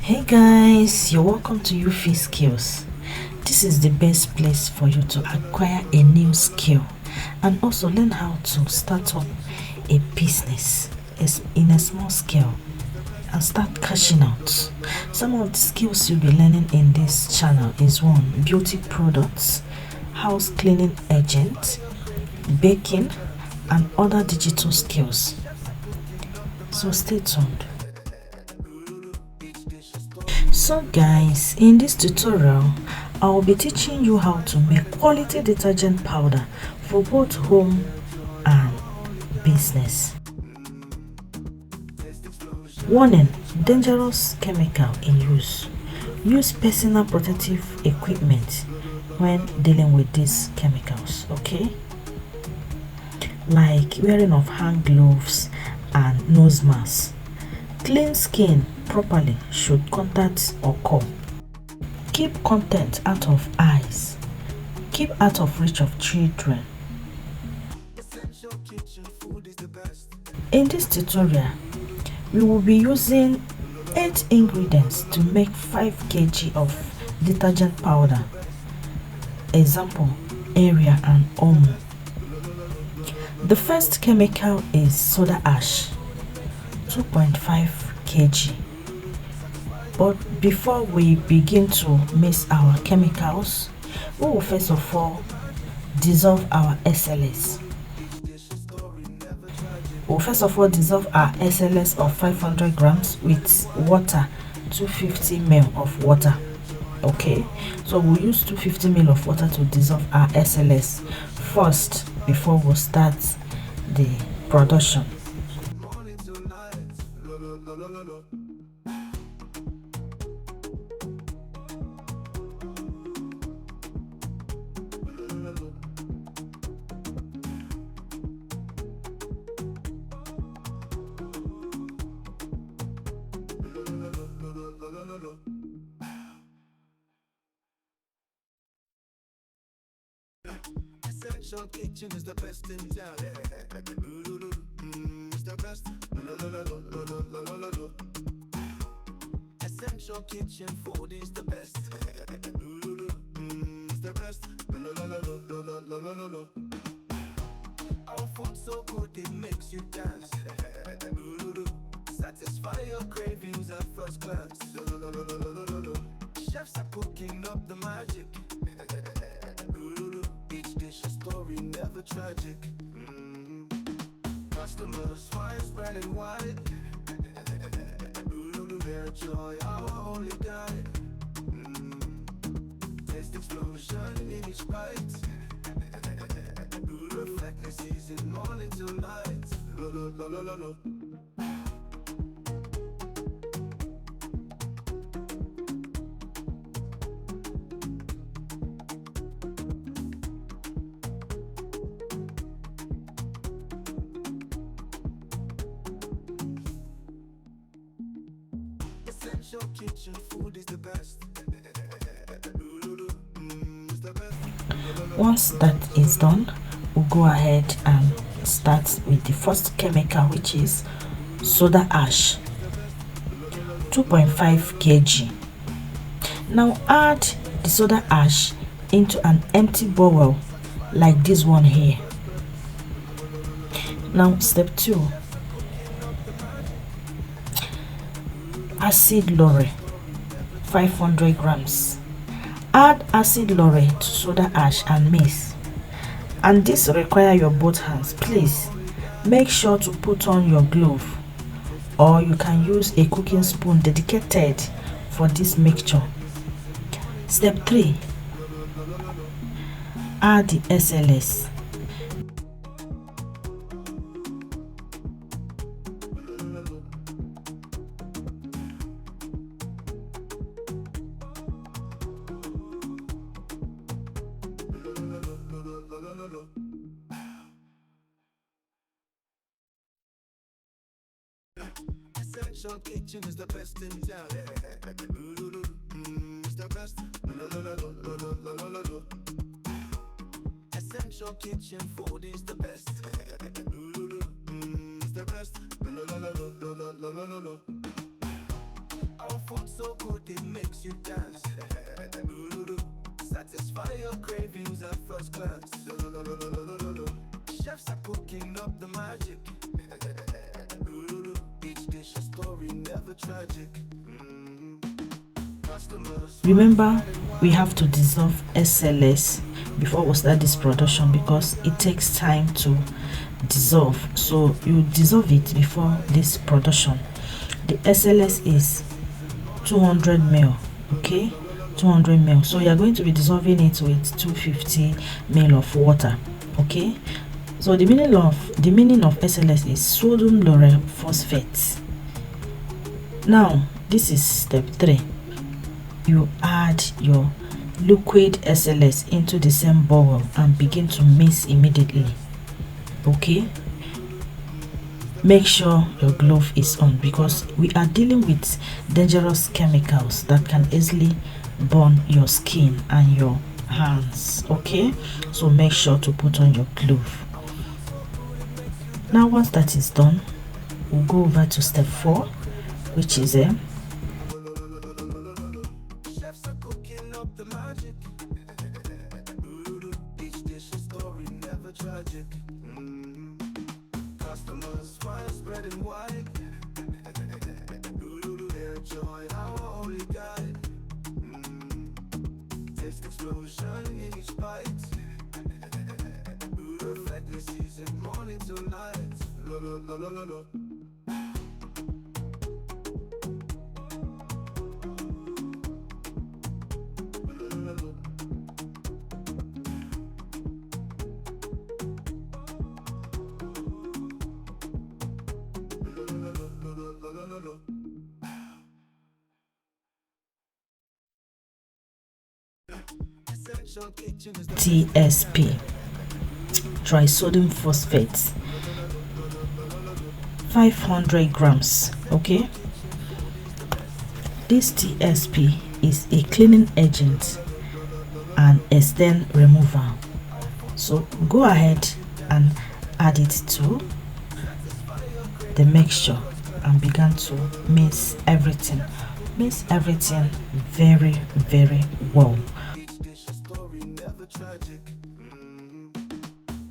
Hey guys, you're welcome to UFI Skills. This is the best place for you to acquire a new skill and also learn how to start up a business in a small scale and start cashing out. Some of the skills you'll be learning in this channel is 1. Beauty products, house cleaning agent, baking, and other digital skills. So stay tuned. So guys, in this tutorial I will be teaching you how to make quality detergent powder for both home and business. Warning: dangerous chemical in use. Use personal protective equipment when dealing with these chemicals, okay? Like wearing of hand gloves and nose masks. Clean skin properly should contact occur. Keep content out of eyes. Keep out of reach of children. In this tutorial, we will be using 8 ingredients to make 5 kg of detergent powder. Example: Area and Omo. The first chemical is soda ash, 2.5 kg. But before we begin to mix our chemicals, we will first of all dissolve our SLS. We'll first of all dissolve our SLS of 500 grams with water, 250 ml of water. Okay, so we'll use 250 ml of water to dissolve our SLS first before we start the production. Essential kitchen is the best in town. It's the best. Essential kitchen food is the best. It's the best. Our food so good it makes you dance. Satisfy your cravings at first glance. Chefs are cooking up the magic. Each dish a story, never tragic. Customers widespread and wide. Their joy, our only guide. Taste explosion in each bite. Reflect the season morning till night. Essential kitchen food is the best. Once that is done, we'll go ahead and start with the first chemical, which is soda ash, 2.5 kg. Now add the soda ash into an empty bowl like this one here. Now step 2, acid slurry, 500 grams. Add acid slurry to soda ash and mix. And this require your both hands. Please make sure to put on your glove, or you can use a cooking spoon dedicated for this mixture. Step 3, add the SLS. Essential kitchen is the best in town. It's the best. Essential kitchen food is the best. It's the best. Our food so good. are first class. Chefs are cooking up the magic. Each dish a story, never tragic. Customers Remember, we have to dissolve SLS before we start this production because it takes time to dissolve. So you dissolve it before this production. The SLS is 200 ml, okay, 200 ml. So you are going to be dissolving it with 250 ml of water, okay. So the meaning of SLS is sodium lauryl phosphate. Now this is step 3. You add your liquid SLS into the same bowl and begin to mix immediately, okay. Make sure your glove is on because we are dealing with dangerous chemicals that can easily burn your skin and your hands, okay. So make sure to put on your glove. Now once that is done, we'll go over to step 4, which is chefs are cooking up the magic. Each dish a story, never tragic. Customers smile spreading wide. Their joy, our only guide. Taste explosion in each bite. Perfectly seasoned morning to night. Lo, lo, lo, lo, lo, lo. Essential kitchen is the TSP, trisodium phosphate, 500 grams, okay. This TSP is a cleaning agent and a stain remover. So go ahead and add it to the mixture and begin to mix everything very, very well. each dish a story, never tragic.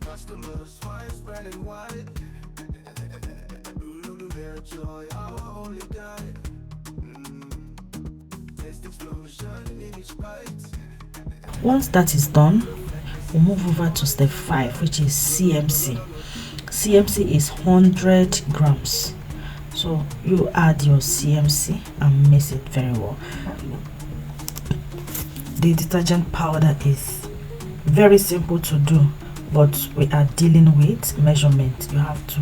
Customers smile spreading wide. Their joy, our only guide. Taste explosion in each bite. Once that is done, we'll move over to step 5, which is CMC. CMC is 100 grams. So you add your CMC and mix it very well. The detergent powder is very simple to do, but we are dealing with measurement. You have to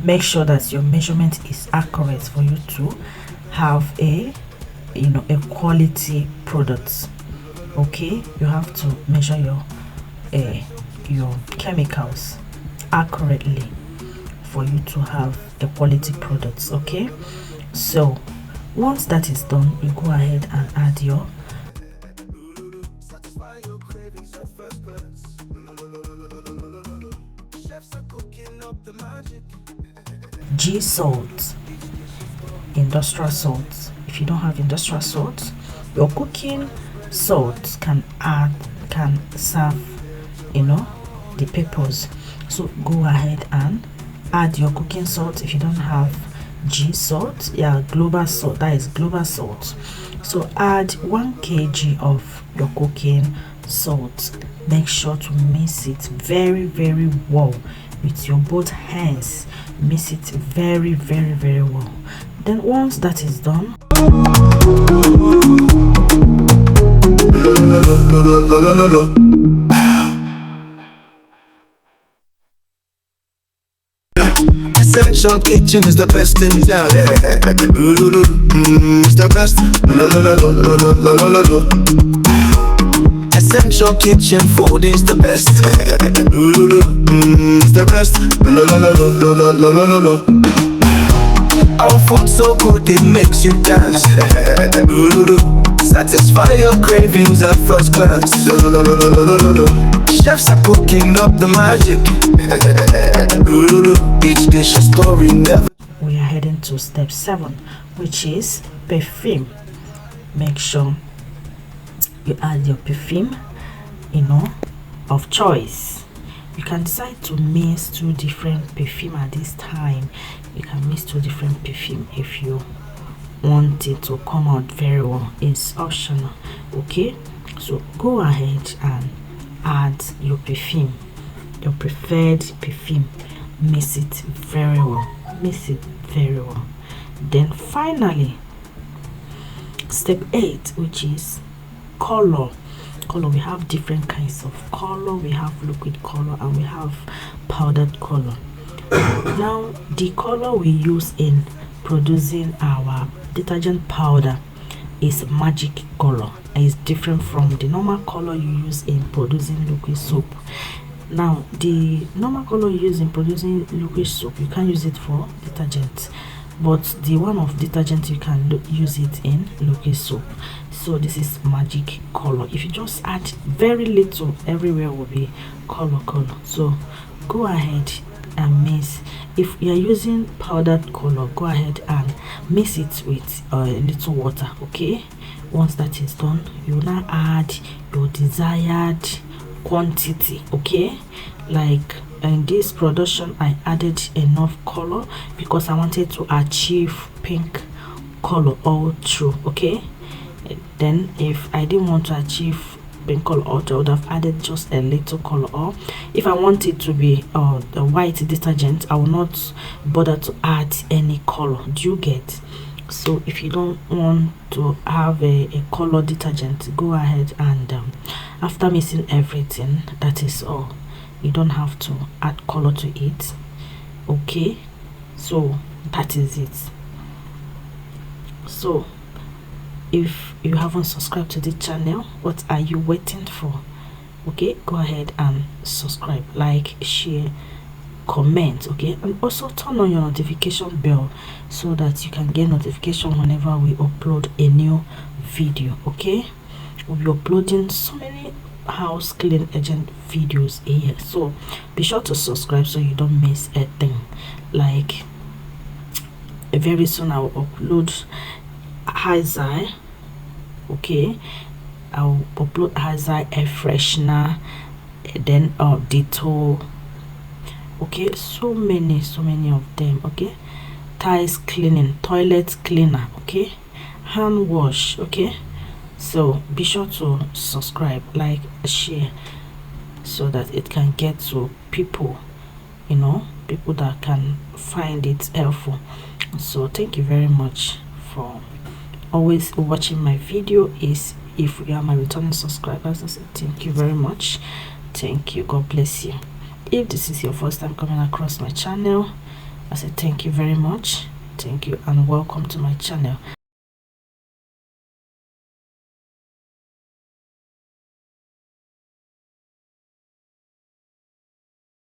make sure that your measurement is accurate for you to have a quality product, okay. You have to measure your chemicals accurately for you to have a quality product, okay. So once that is done, you go ahead and add your Satisfy your cravings at first glance. Chefs are cooking up the magic. G salt, industrial salt. If you don't have industrial salt, your cooking salt can serve the purpose. So go ahead and add your cooking salt. If you don't have G salt, global salt, that is global salt. So add 1 kg of your cooking salt. Make sure to mix it very, very well with your both hands. Mix it very, very, very well. Then once that is done, Essential kitchen is the best in town. It's the best. Essential kitchen food is the best. It's the best. Our food so good it makes you dance. Satisfy your cravings at first glance. Chefs are cooking up the magic. Each dish a story, never. we are heading to step 7, which is perfume. Make sure you add your perfume, of choice. You can decide to mix two different perfume at this time. You can mix two different perfume if you want it to come out very well. It's optional. Okay, so go ahead and add your perfume, your preferred perfume. Mix it very well. Mix it very well. Then finally, step 8, which is color. We have different kinds of color. We have liquid color and we have powdered color. Now the color we use in producing our detergent powder is magic color. It's different from the normal color you use in producing liquid soap. Now the normal color you use in producing liquid soap, you can't use it for detergent, but the one of detergent you can use it in liquid soap. So this is magic color. If you just add very little, everywhere will be color. So go ahead and mix. If you are using powdered color, go ahead and mix it with a little water. Okay, once that is done, you will now add your desired quantity. Okay, like in this production I added enough color because I wanted to achieve pink color all through. Okay, then if I didn't want to achieve pink color all through, I would have added just a little color. Or if I want it to be the white detergent, I will not bother to add any color. Do you get? So if you don't want to have a color detergent, go ahead and after mixing everything, that is all. You don't have to add color to it. Okay, so that is it. So if you haven't subscribed to the channel, what are you waiting for? Okay, go ahead and subscribe, like, share, comment. Okay, and also turn on your notification bell so that you can get notification whenever we upload a new video. Okay, we'll be uploading so many house clean agent videos here, so be sure to subscribe so you don't miss a thing. Like very soon I will upload Hazai. Okay, I'll upload Hazai air freshener, then Dettol. Okay, so many of them. Okay, tiles cleaning, toilet cleaner. Okay, hand wash. Okay, so be sure to subscribe, like, share, so that it can get to people, you know, people that can find it helpful. So thank you very much for always watching my video. Is if you are my returning subscribers, I say thank you very much. Thank you. God bless you. If this is your first time coming across my channel, I say thank you very much. Thank you and welcome to my channel.